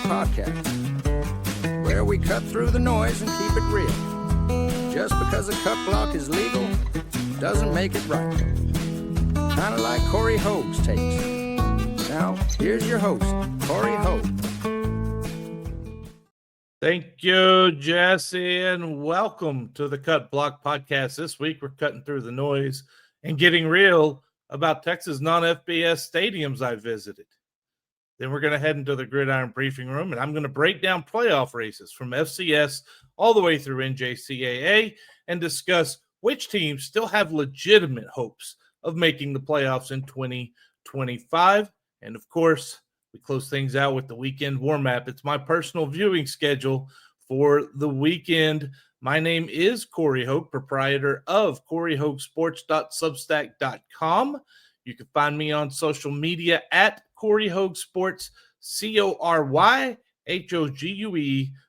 Podcast, where we cut through the noise and keep it real. Just because a cut block is legal doesn't make it right. Kind of like Corey Hogue's takes. Now, here's your host, Corey Hogue. Thank you, Jesse, and welcome to the Cut Block Podcast. This week, we're cutting through the noise and getting real about Texas non-FBS stadiums I visited. Then we're going to head into the Gridiron briefing room, and I'm going to break down playoff races from FCS all the way through NJCAA and discuss which teams still have legitimate hopes of making the playoffs in 2025. And, of course, we close things out with the weekend warm-up. It's my personal viewing schedule for the weekend. My name is Corey Hogue, proprietor of CoreyHogueSports.substack.com. You can find me on social media at Corey Hogue Sports, CORYHOGUE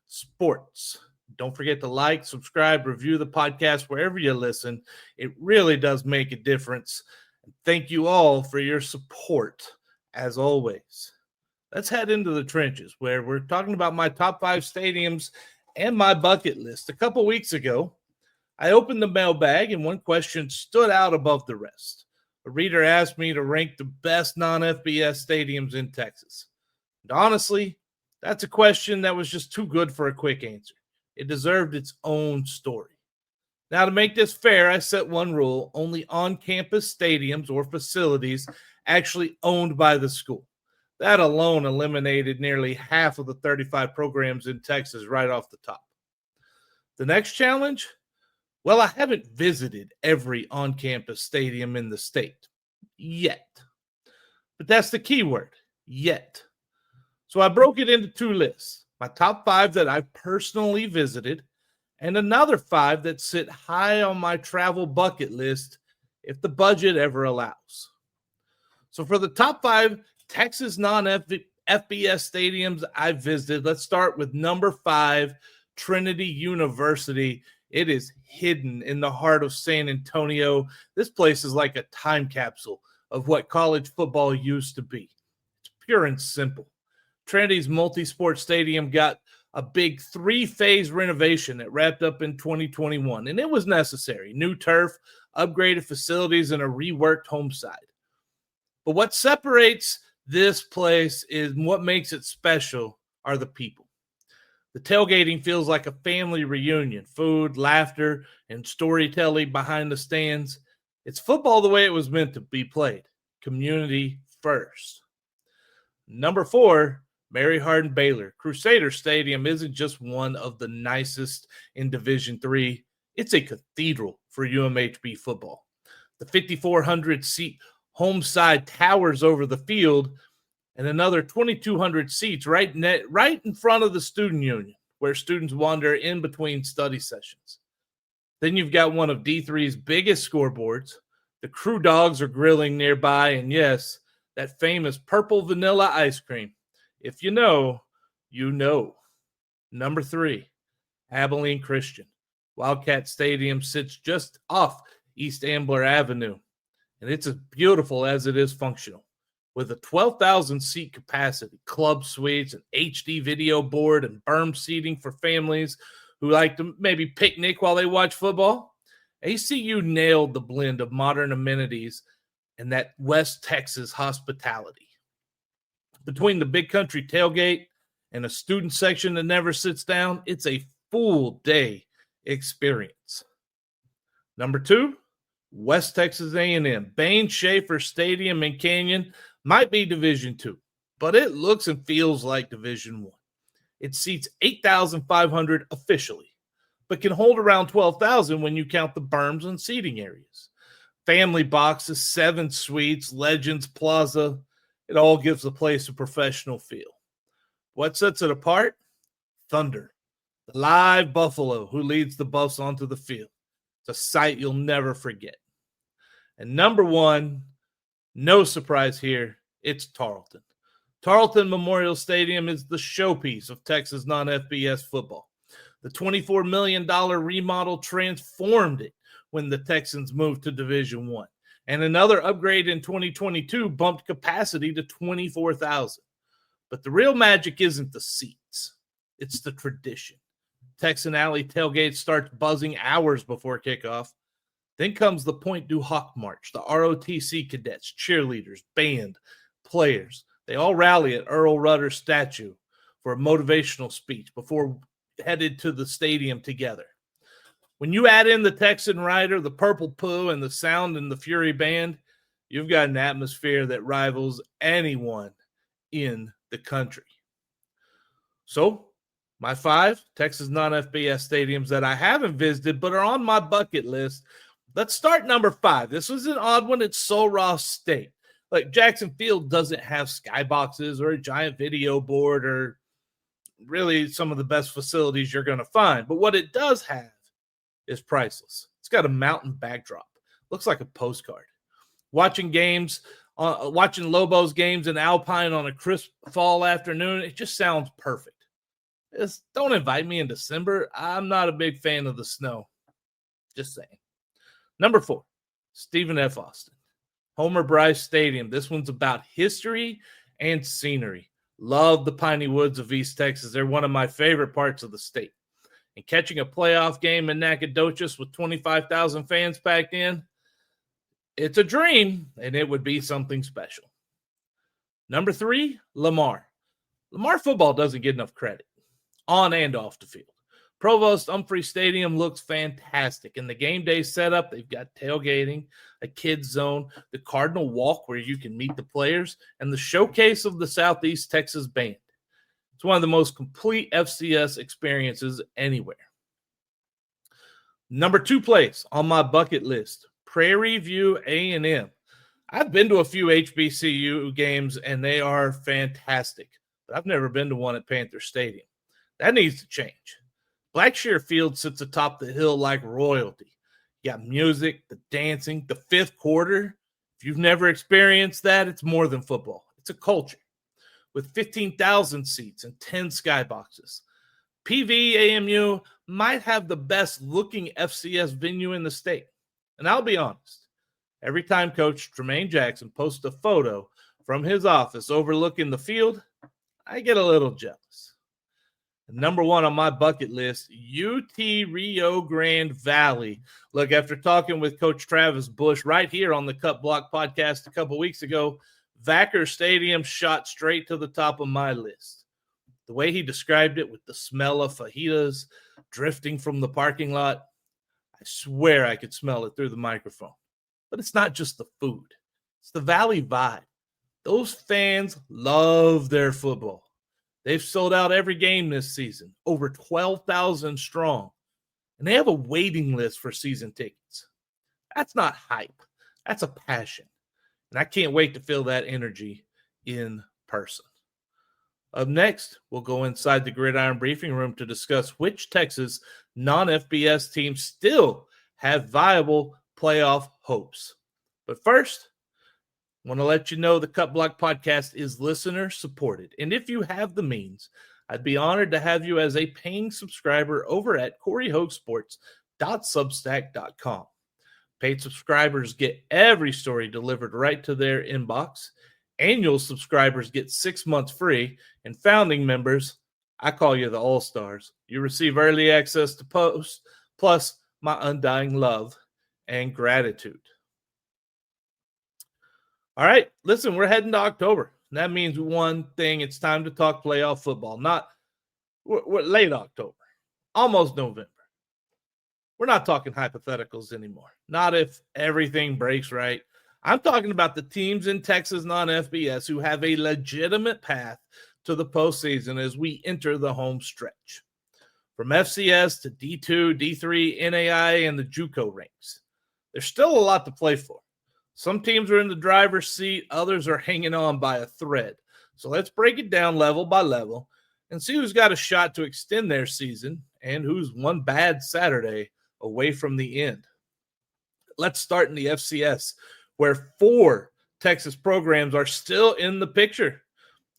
Sports. Don't forget to like, subscribe, review the podcast wherever you listen. It really does make a difference. Thank you all for your support, as always. Let's head into the trenches, where we're talking about my top 5 stadiums and my bucket list. A couple weeks ago, I opened the mailbag, and one question stood out above the rest. A reader asked me to rank the best non-FBS stadiums in Texas. And honestly, that's a question that was just too good for a quick answer. It deserved its own story. Now, to make this fair, I set one rule: only on-campus stadiums or facilities actually owned by the school. That alone eliminated nearly half of the 35 programs in Texas right off the top. The next challenge? Well, I haven't visited every on-campus stadium in the state yet. But that's the key word, yet. So I broke it into 2 lists: my top 5 that I've personally visited, and another 5 that sit high on my travel bucket list if the budget ever allows. So for the top 5 Texas non-FBS stadiums I've visited, let's start with number 5, Trinity University. It is hidden in the heart of San Antonio. This place is like a time capsule of what college football used to be. It's pure and simple. Trinity's multi-sport stadium got a big 3-phase renovation that wrapped up in 2021, and it was necessary. New turf, upgraded facilities, and a reworked home side. But what separates this place is what makes it special are the people. The tailgating feels like a family reunion. Food, laughter, and storytelling behind the stands. It's football the way it was meant to be played. Community first. Number 4, Mary Hardin Baylor. Crusader Stadium isn't just one of the nicest in Division III. It's a cathedral for UMHB football. The 5,400-seat home side towers over the field, and another 2,200 seats right in front of the student union, where students wander in between study sessions. Then you've got one of D3's biggest scoreboards. The Crew Dogs are grilling nearby, and yes, that famous purple vanilla ice cream. If you know, you know. Number 3, Abilene Christian. Wildcat Stadium sits just off East Ambler Avenue, and it's as beautiful as it is functional. With a 12,000-seat capacity, club suites, an HD video board, and berm seating for families who like to maybe picnic while they watch football, ACU nailed the blend of modern amenities and that West Texas hospitality. Between the Big Country tailgate and a student section that never sits down, it's a full-day experience. Number 2, West Texas A&M. Bain Schaefer Stadium in Canyon might be Division II, but it looks and feels like Division I. It seats 8,500 officially, but can hold around 12,000 when you count the berms and seating areas. Family boxes, 7 suites, Legends Plaza. It all gives the place a professional feel. What sets it apart? Thunder, the live buffalo who leads the Buffs onto the field. It's a sight you'll never forget. And number 1, no surprise here, it's Tarleton. Tarleton Memorial Stadium is the showpiece of Texas non-FBS football. The $24 million remodel transformed it when the Texans moved to Division I. And another upgrade in 2022 bumped capacity to 24,000. But the real magic isn't the seats. It's the tradition. Texan Alley tailgate starts buzzing hours before kickoff. Then comes the Point du Hoc March, the ROTC cadets, cheerleaders, band, players. They all rally at Earl Rudder's statue for a motivational speech before headed to the stadium together. When you add in the Texan Rider, the Purple Poo, and the Sound and the Fury Band, you've got an atmosphere that rivals anyone in the country. So, my 5 Texas non-FBS stadiums that I haven't visited but are on my bucket list. Let's start number 5. This was an odd one. It's Sul Ross State. Like, Jackson Field doesn't have skyboxes or a giant video board or really some of the best facilities you're going to find. But what it does have is priceless. It's got a mountain backdrop. Looks like a postcard. Watching Lobos games in Alpine on a crisp fall afternoon, it just sounds perfect. Don't invite me in December. I'm not a big fan of the snow. Just saying. Number 4, Stephen F. Austin. Homer Bryce Stadium. This one's about history and scenery. Love the piney woods of East Texas. They're one of my favorite parts of the state. And catching a playoff game in Nacogdoches with 25,000 fans packed in, it's a dream, and it would be something special. Number 3, Lamar. Lamar football doesn't get enough credit, on and off the field. Provost Humphrey Stadium looks fantastic. In the game day setup, they've got tailgating, a kids zone, the Cardinal Walk where you can meet the players, and the showcase of the Southeast Texas Band. It's one of the most complete FCS experiences anywhere. Number 2 place on my bucket list, Prairie View A&M. I've been to a few HBCU games, and they are fantastic. But I've never been to one at Panther Stadium. That needs to change. Blackshear Field sits atop the hill like royalty. You got music, the dancing, the fifth quarter. If you've never experienced that, it's more than football. It's a culture. With 15,000 seats and 10 skyboxes. PVAMU might have the best looking FCS venue in the state. And I'll be honest, every time Coach Tremaine Jackson posts a photo from his office overlooking the field, I get a little jealous. Number 1 on my bucket list, UT Rio Grande Valley. Look, after talking with Coach Travis Bush right here on the Cut Block podcast a couple weeks ago, Vacker Stadium shot straight to the top of my list. The way he described it with the smell of fajitas drifting from the parking lot, I swear I could smell it through the microphone. But it's not just the food. It's the Valley vibe. Those fans love their football. They've sold out every game this season, over 12,000 strong. And they have a waiting list for season tickets. That's not hype. That's a passion. And I can't wait to feel that energy in person. Up next, we'll go inside the Gridiron briefing room to discuss which Texas non-FBS teams still have viable playoff hopes. But first, I want to let you know the Cut Block podcast is listener supported. And if you have the means, I'd be honored to have you as a paying subscriber over at CoreyHoagSports.substack.com. Paid subscribers get every story delivered right to their inbox. Annual subscribers get 6 months free. And founding members, I call you the All-Stars. You receive early access to posts, plus my undying love and gratitude. All right, listen, we're heading to October. And that means one thing, it's time to talk playoff football. We're late October, almost November. We're not talking hypotheticals anymore. Not if everything breaks right. I'm talking about the teams in Texas non-FBS who have a legitimate path to the postseason as we enter the home stretch. From FCS to D2, D3, NAI, and the JUCO ranks. There's still a lot to play for. Some teams are in the driver's seat. Others are hanging on by a thread. So let's break it down level by level and see who's got a shot to extend their season and who's one bad Saturday away from the end. Let's start in the FCS, where 4 Texas programs are still in the picture.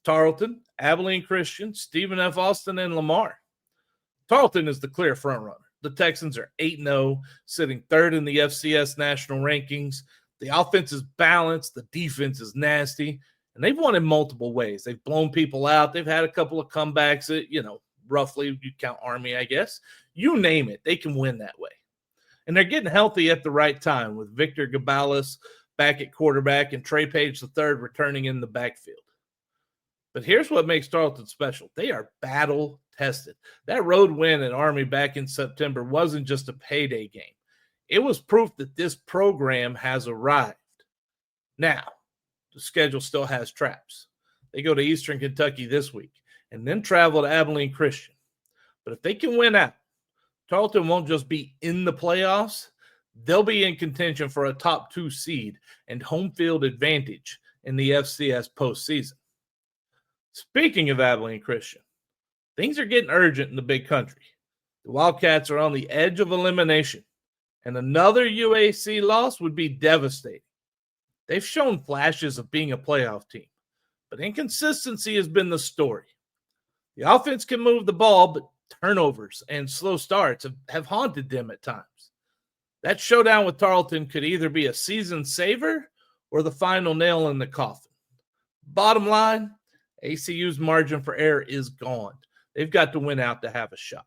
Tarleton, Abilene Christian, Stephen F. Austin, and Lamar. Tarleton is the clear frontrunner. The Texans are 8-0, sitting 3rd in the FCS national rankings. The offense is balanced. The defense is nasty. And they've won in multiple ways. They've blown people out. They've had a couple of comebacks that, roughly you count Army, I guess. You name it, they can win that way. And they're getting healthy at the right time with Victor Gabalis back at quarterback and Trey Page III returning in the backfield. But here's what makes Tarleton special. They are battle tested. That road win at Army back in September wasn't just a payday game. It was proof that this program has arrived. Now, the schedule still has traps. They go to Eastern Kentucky this week and then travel to Abilene Christian. But if they can win out, Tarleton won't just be in the playoffs. They'll be in contention for a top 2 seed and home field advantage in the FCS postseason. Speaking of Abilene Christian, things are getting urgent in the big country. The Wildcats are on the edge of elimination, and another UAC loss would be devastating. They've shown flashes of being a playoff team, but inconsistency has been the story. The offense can move the ball, but turnovers and slow starts have haunted them at times. That showdown with Tarleton could either be a season saver or the final nail in the coffin. Bottom line, ACU's margin for error is gone. They've got to win out to have a shot.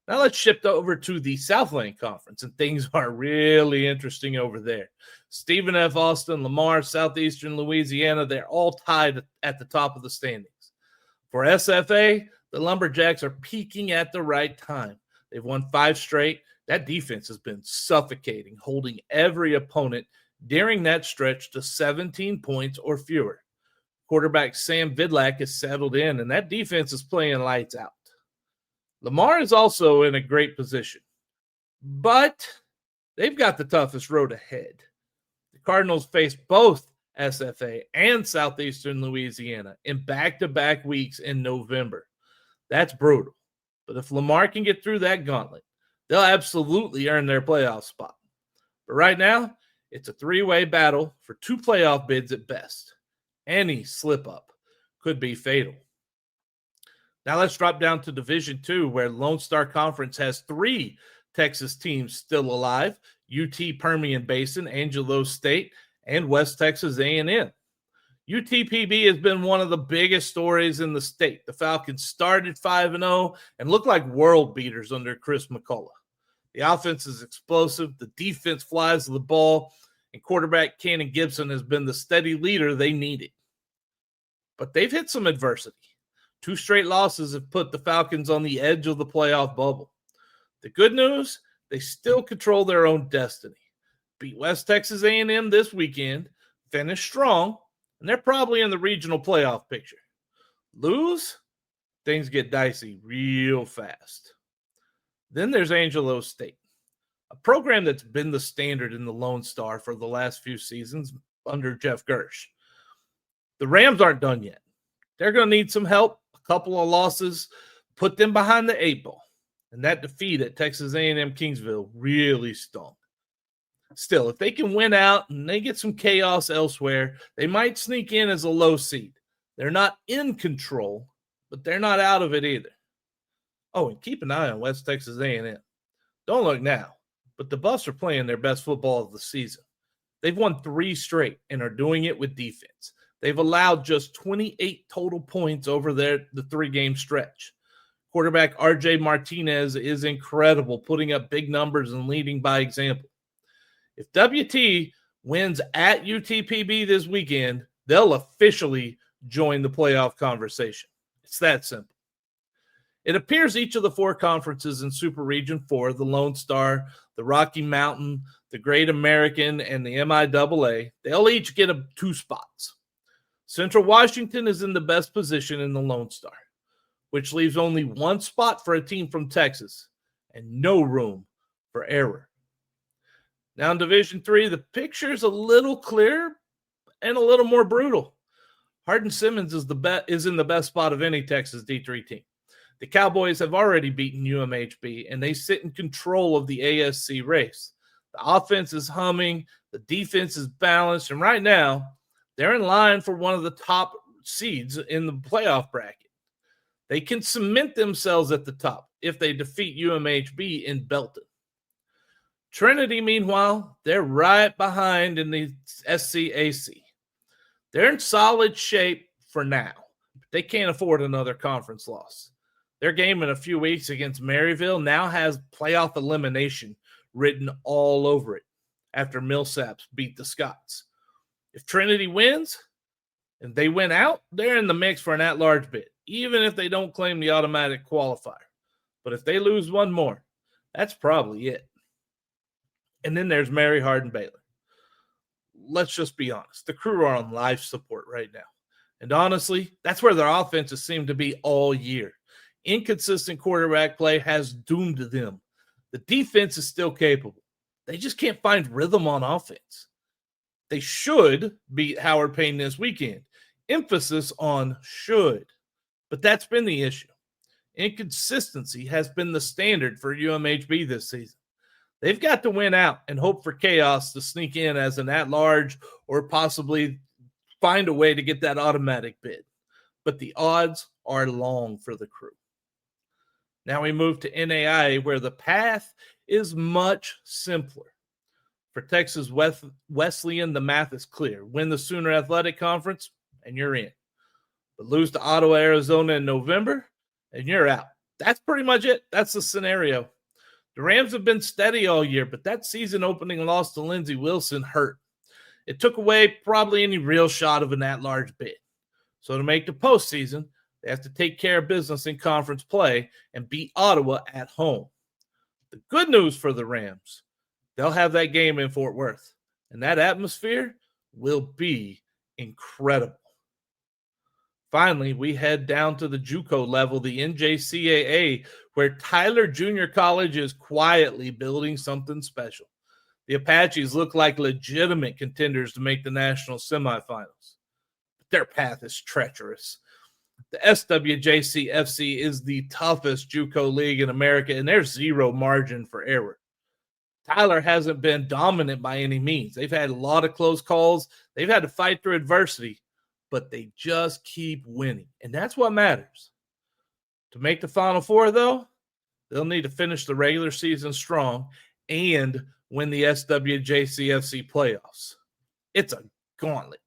Now let's shift over to the Southland Conference, and things are really interesting over there. Stephen F. Austin, Lamar, Southeastern Louisiana, they're all tied at the top of the standings. For SFA, the Lumberjacks are peaking at the right time. They've won 5 straight. That defense has been suffocating, holding every opponent during that stretch to 17 points or fewer. Quarterback Sam Vidlak has settled in, and that defense is playing lights out. Lamar is also in a great position, but they've got the toughest road ahead. The Cardinals face both SFA and Southeastern Louisiana in back-to-back weeks in November. That's brutal. But if Lamar can get through that gauntlet, they'll absolutely earn their playoff spot. But right now, it's a 3-way battle for 2 playoff bids at best. Any slip-up could be fatal. Now let's drop down to Division II, where Lone Star Conference has 3 Texas teams still alive: UT Permian Basin, Angelo State, and West Texas A&M. UTPB has been one of the biggest stories in the state. The Falcons started 5-0 and looked like world beaters under Chris McCullough. The offense is explosive, the defense flies the ball, and quarterback Cannon Gibson has been the steady leader they needed. But they've hit some adversity. 2 straight losses have put the Falcons on the edge of the playoff bubble. The good news, they still control their own destiny. Beat West Texas A&M this weekend, finish strong, and they're probably in the regional playoff picture. Lose, things get dicey real fast. Then there's Angelo State, a program that's been the standard in the Lone Star for the last few seasons under Jeff Gersh. The Rams aren't done yet. They're going to need some help. A couple of losses put them behind the 8 ball, and that defeat at Texas A&M Kingsville really stung. Still, if they can win out and they get some chaos elsewhere, they might sneak in as a low seed. They're not in control, but they're not out of it either. Oh, and keep an eye on West Texas A&M. Don't look now, but the Buffs are playing their best football of the season. They've won 3 straight and are doing it with defense. They've allowed just 28 total points over the 3-game stretch. Quarterback RJ Martinez is incredible, putting up big numbers and leading by example. If WT wins at UTPB this weekend, they'll officially join the playoff conversation. It's that simple. It appears each of the 4 conferences in Super Region 4, the Lone Star, the Rocky Mountain, the Great American, and the MIAA, they'll each get 2 spots. Central Washington is in the best position in the Lone Star, which leaves only 1 spot for a team from Texas and no room for error. Now in Division III, the picture's a little clearer and a little more brutal. Hardin Simmons is in the best spot of any Texas D3 team. The Cowboys have already beaten UMHB, and they sit in control of the ASC race. The offense is humming, the defense is balanced, and right now, they're in line for one of the top seeds in the playoff bracket. They can cement themselves at the top if they defeat UMHB in Belton. Trinity, meanwhile, they're right behind in the SCAC. They're in solid shape for now. They can't afford another conference loss. Their game in a few weeks against Maryville now has playoff elimination written all over it after Millsaps beat the Scots. If Trinity wins and they win out, they're in the mix for an at-large bid, even if they don't claim the automatic qualifier. But if they lose one more, that's probably it. And then there's Mary Hardin-Baylor. Let's just be honest. The Crew are on life support right now. And honestly, that's where their offenses seem to be all year. Inconsistent quarterback play has doomed them. The defense is still capable. They just can't find rhythm on offense. They should beat Howard Payne this weekend. Emphasis on should. But that's been the issue. Inconsistency has been the standard for UMHB this season. They've got to win out and hope for chaos to sneak in as an at-large or possibly find a way to get that automatic bid. But the odds are long for the Crew. Now we move to NAIA, where the path is much simpler. For Texas Wesleyan, the math is clear. Win the Sooner Athletic Conference, and you're in. But lose to Ottawa, Arizona in November, and you're out. That's pretty much it. That's the scenario. The Rams have been steady all year, but that season-opening loss to Lindsey Wilson hurt. It took away probably any real shot of an at-large bid. So to make the postseason, they have to take care of business in conference play and beat Ottawa at home. The good news for the Rams, they'll have that game in Fort Worth, and that atmosphere will be incredible. Finally, we head down to the JUCO level, the NJCAA, where Tyler Junior College is quietly building something special. The Apaches look like legitimate contenders to make the national semifinals. But their path is treacherous. The SWJC-FC is the toughest JUCO league in America, and there's zero margin for error. Tyler hasn't been dominant by any means. They've had a lot of close calls. They've had to fight through adversity, but they just keep winning, and that's what matters. To make the Final Four, though, they'll need to finish the regular season strong and win the SWJC-FC playoffs. It's a gauntlet,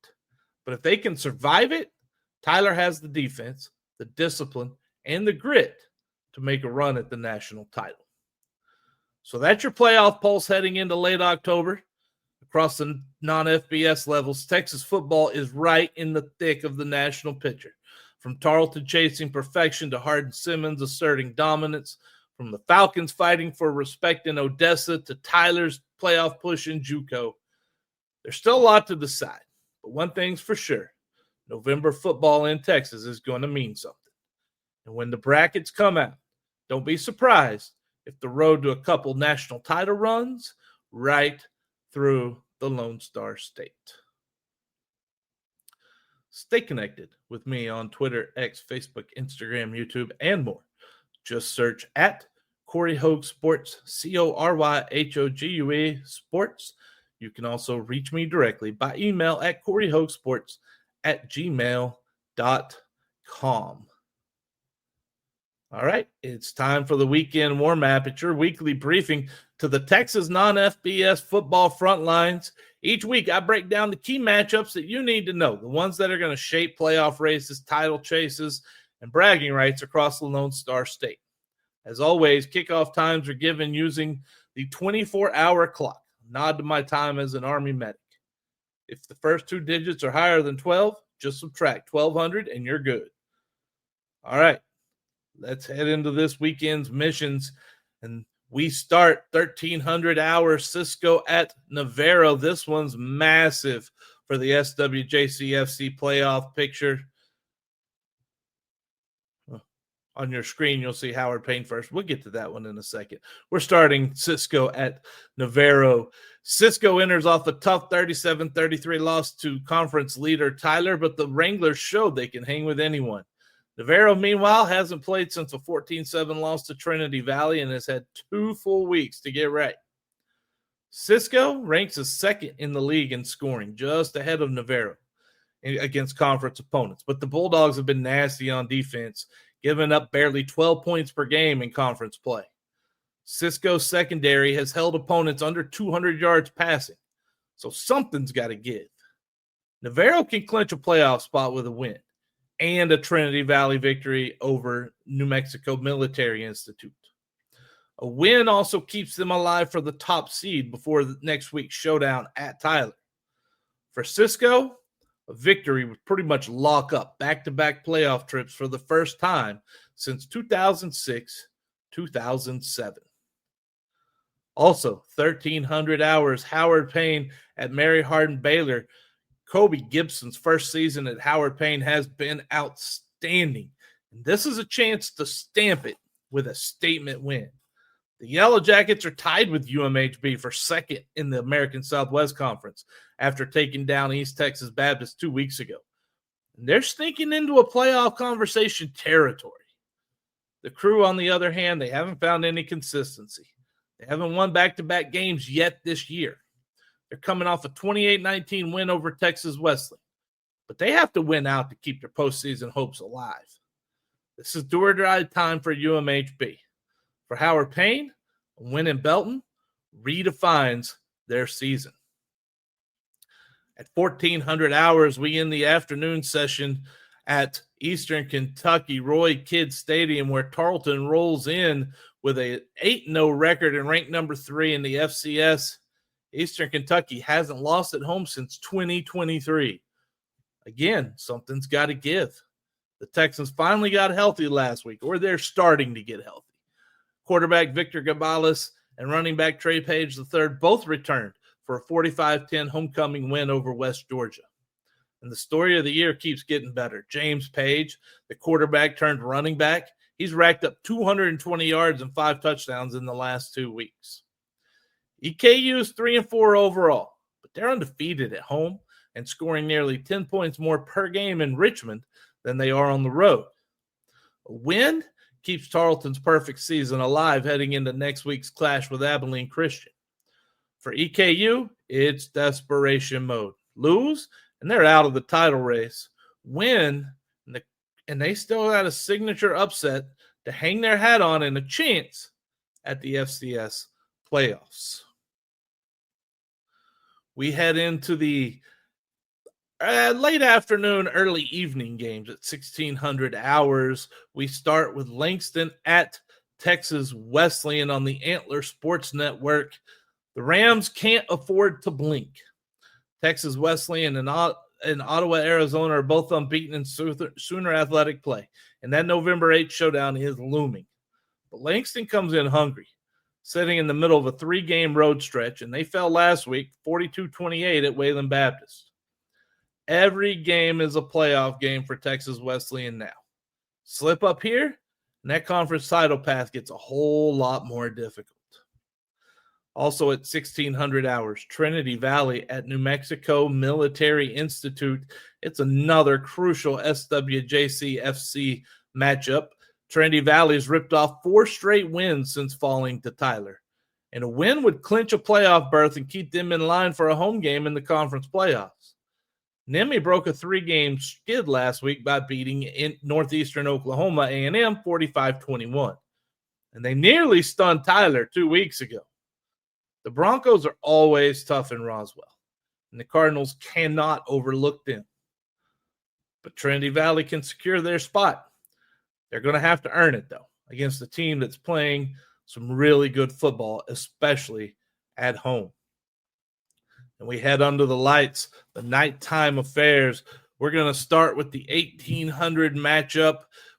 but if they can survive it, Tyler has the defense, the discipline, and the grit to make a run at the national title. So that's your playoff pulse heading into late October. Across the non-FBS levels, Texas football is right in the thick of the national picture. From Tarleton chasing perfection to Hardin-Simmons asserting dominance, from the Falcons fighting for respect in Odessa to Tyler's playoff push in JUCO. There's still a lot to decide, but one thing's for sure. November football in Texas is going to mean something. And when the brackets come out, don't be surprised if the road to a couple national title runs right through the Lone Star State. Stay connected with me on Twitter, X, Facebook, Instagram, YouTube, and more. Just search at Corey Hogue Sports, CORYHOGUE Sports. You can also reach me directly by email at CoreyHogueSports@gmail.com. All right, it's time for the weekend warm-up. It's your weekly briefing to the Texas non-FBS football front lines. Each week, I break down the key matchups that you need to know, the ones that are going to shape playoff races, title chases, and bragging rights across the Lone Star State. As always, kickoff times are given using the 24-hour clock. Nod to my time as an Army medic. If the first two digits are higher than 12, just subtract 1,200 and you're good. All right, let's head into this weekend's missions. And we start 1,300-hour Cisco at Navarro. This one's massive for the SWJC-FC playoff picture. On your screen, you'll see Howard Payne first. We'll get to that one in a second. We're starting Cisco at Navarro. Cisco enters off a tough 37-33 loss to conference leader Tyler, but the Wranglers showed they can hang with anyone. Navarro, meanwhile, hasn't played since a 14-7 loss to Trinity Valley and has had 2 full weeks to get right. Cisco ranks as second in the league in scoring, just ahead of Navarro against conference opponents. But the Bulldogs have been nasty on defense, giving up barely 12 points per game in conference play. Cisco's secondary has held opponents under 200 yards passing, so something's got to give. Navarro can clinch a playoff spot with a win and a Trinity Valley victory over New Mexico Military Institute. A win also keeps them alive for the top seed before the next week's showdown at Tyler. For Cisco, a victory would pretty much lock up back-to-back playoff trips for the first time since 2006-2007. Also, 1,300 hours, Howard Payne at Mary Hardin Baylor. Kobe Gibson's first season at Howard Payne has been outstanding. And this is a chance to stamp it with a statement win. The Yellow Jackets are tied with UMHB for second in the American Southwest Conference after taking down East Texas Baptist 2 weeks ago. And they're sneaking into a playoff conversation territory. The Crew, on the other hand, they haven't found any consistency. They haven't won back-to-back games yet this year. They're coming off a 28-19 win over Texas Wesleyan, but they have to win out to keep their postseason hopes alive. This is do or die time for UMHB. For Howard Payne, a win in Belton redefines their season. At 1,400 hours, we end the afternoon session at Eastern Kentucky Roy Kidd Stadium, where Tarleton rolls in with a 8-0 record and ranked number 3 in the FCS. Eastern Kentucky hasn't lost at home since 2023. Again, something's got to give. The Texans finally got healthy last week, or they're starting to get healthy. Quarterback Victor Gabales and running back Trey Page III both returned for a 45-10 homecoming win over West Georgia. And the story of the year keeps getting better. James Page, the quarterback turned running back, he's racked up 220 yards and 5 touchdowns in the last 2 weeks. EKU is 3-4 overall, but they're undefeated at home and scoring nearly 10 points more per game in Richmond than they are on the road. A win keeps Tarleton's perfect season alive heading into next week's clash with Abilene Christian. For EKU, it's desperation mode. Lose, and they're out of the title race. Win, and they still had a signature upset to hang their hat on and a chance at the FCS playoffs. We head into the late afternoon, early evening games at 1,600 hours. We start with Langston at Texas Wesleyan on the Antler Sports Network. The Rams can't afford to blink. Texas Wesleyan and Ottawa, Arizona are both unbeaten in Sooner athletic play, and that November 8th showdown is looming. But Langston comes in hungry, sitting in the middle of a 3-game road stretch, and they fell last week 42-28 at Wayland Baptist. Every game is a playoff game for Texas Wesleyan now. Slip up here, and that conference title path gets a whole lot more difficult. Also at 1,600 hours, Trinity Valley at New Mexico Military Institute. It's another crucial SWJC FC matchup. Trinity Valley's ripped off 4 straight wins since falling to Tyler. And a win would clinch a playoff berth and keep them in line for a home game in the conference playoffs. Nemi broke a 3-game skid last week by beating in Northeastern Oklahoma A&M 45-21. And they nearly stunned Tyler 2 weeks ago. The Broncos are always tough in Roswell, and the Cardinals cannot overlook them. But Trinity Valley can secure their spot. They're going to have to earn it, though, against a team that's playing some really good football, especially at home. And we head under the lights, the nighttime affairs. We're going to start with the 1,800 matchup.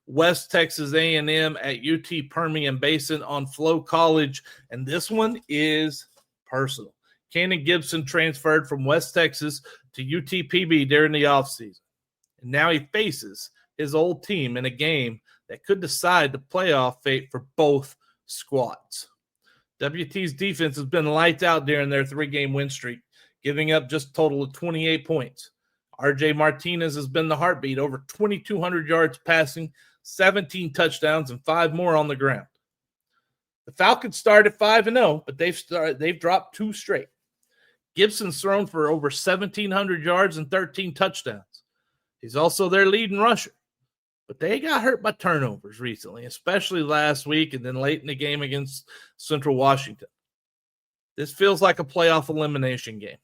West Texas A&M at UT Permian Basin on Flow College. And this one is personal. Cannon Gibson transferred from West Texas to UTPB during the offseason. And now he faces his old team in a game that could decide the playoff fate for both squads. WT's defense has been lights out during their 3-game win streak, giving up just a total of 28 points. RJ Martinez has been the heartbeat, over 2,200 yards passing, 17 touchdowns, and 5 more on the ground. The Falcons started 5-0, but they've dropped 2 straight. Gibson's thrown for over 1,700 yards and 13 touchdowns. He's also their leading rusher. But they got hurt by turnovers recently, especially last week and then late in the game against Central Washington. This feels like a playoff elimination game.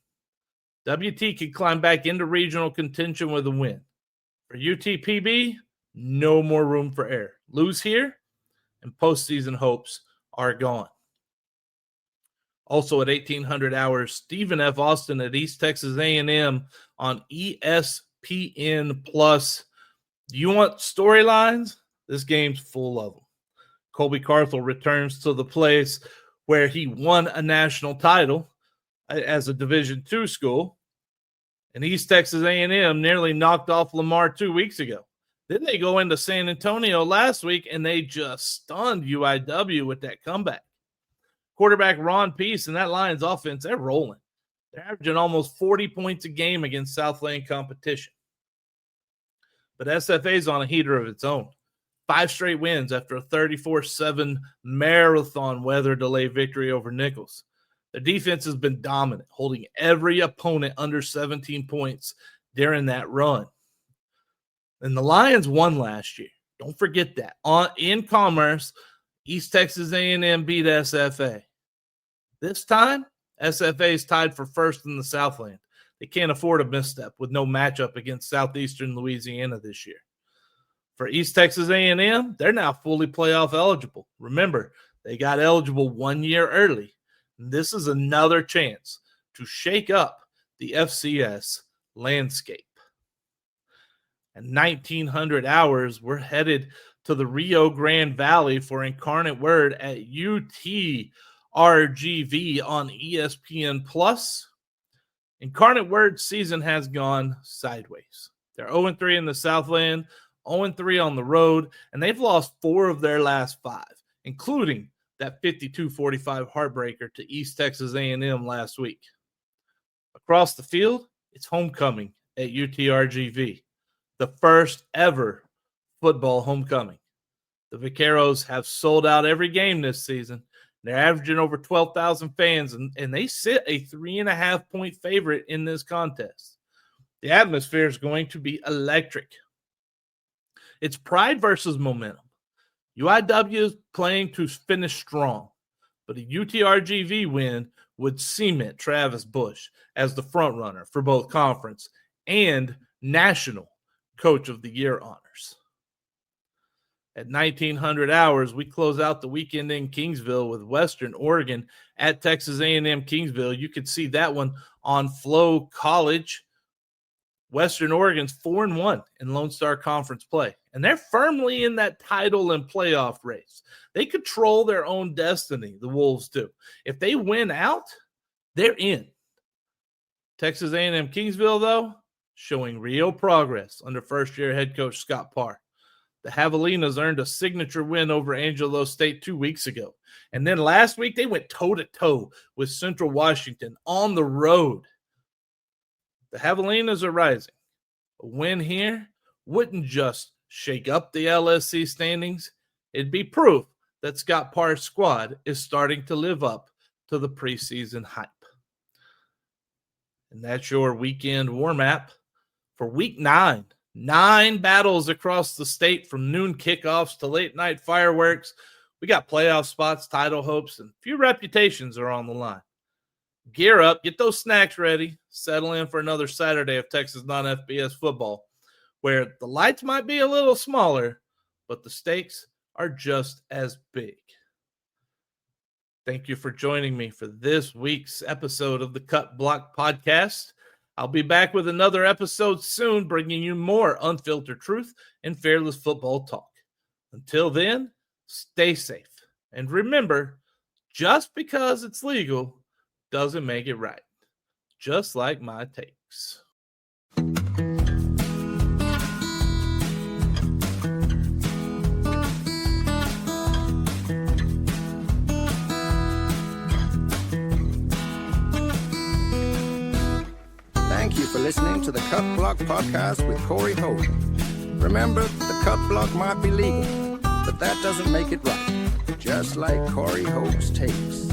WT could climb back into regional contention with a win. For UTPB, no more room for error. Lose here, and postseason hopes are gone. Also at 1800 hours, Stephen F. Austin at East Texas A&M on ESPN+. Do you want storylines? This game's full of them. Colby Carthel returns to the place where he won a national title as a Division II school, and East Texas A&M nearly knocked off Lamar 2 weeks ago. Then they go into San Antonio last week, and they just stunned UIW with that comeback. Quarterback Ron Peace and that Lions offense, they're rolling. They're averaging almost 40 points a game against Southland competition. But SFA's on a heater of its own. 5 straight wins after a 34-7 marathon weather delay victory over Nichols. Their defense has been dominant, holding every opponent under 17 points during that run. And the Lions won last year. Don't forget that. In Commerce, East Texas A&M beat SFA. This time, SFA is tied for first in the Southland. They can't afford a misstep with no matchup against Southeastern Louisiana this year. For East Texas A&M, they're now fully playoff eligible. Remember, they got eligible 1 year early. This is another chance to shake up the FCS landscape. At 1900 hours, we're headed to the Rio Grande Valley for Incarnate Word at UTRGV on ESPN+. Incarnate Word's season has gone sideways. They're 0-3 in the Southland, 0-3 on the road, and they've lost 4 of their last 5, including that 52-45 heartbreaker to East Texas A&M last week. Across the field, it's homecoming at UTRGV, the first ever football homecoming. The Vaqueros have sold out every game this season. They're averaging over 12,000 fans, and they sit a 3.5-point favorite in this contest. The atmosphere is going to be electric. It's pride versus momentum. UIW is playing to finish strong, but a UTRGV win would cement Travis Bush as the frontrunner for both conference and national Coach of the Year honors. At 1900 hours, we close out the weekend in Kingsville with Western Oregon at Texas A&M Kingsville. You can see that one on Flow College. Western Oregon's 4-1 in Lone Star Conference play, and they're firmly in that title and playoff race. They control their own destiny, the Wolves do. If they win out, they're in. Texas A&M Kingsville, though, showing real progress under first-year head coach Scott Parr. The Javelinas earned a signature win over Angelo State 2 weeks ago. And then last week, they went toe-to-toe with Central Washington on the road. The Javelinas are rising. A win here wouldn't just shake up the LSC standings. It'd be proof that Scott Parr's squad is starting to live up to the preseason hype. And that's your weekend warm-up for Week 9. 9 battles across the state from noon kickoffs to late-night fireworks. We got playoff spots, title hopes, and a few reputations are on the line. Gear up, get those snacks ready, settle in for another Saturday of Texas Non-FBS football, where the lights might be a little smaller, but the stakes are just as big. Thank you for joining me for this week's episode of the Cut Block Podcast. I'll be back with another episode soon, bringing you more unfiltered truth and fearless football talk. Until then, stay safe. And remember, just because it's legal doesn't make it right. Just like my takes. Thank you for listening to the Cut Block Podcast with Corey Holt. Remember, the cut block might be legal, but that doesn't make it right. Just like Corey Holt's takes.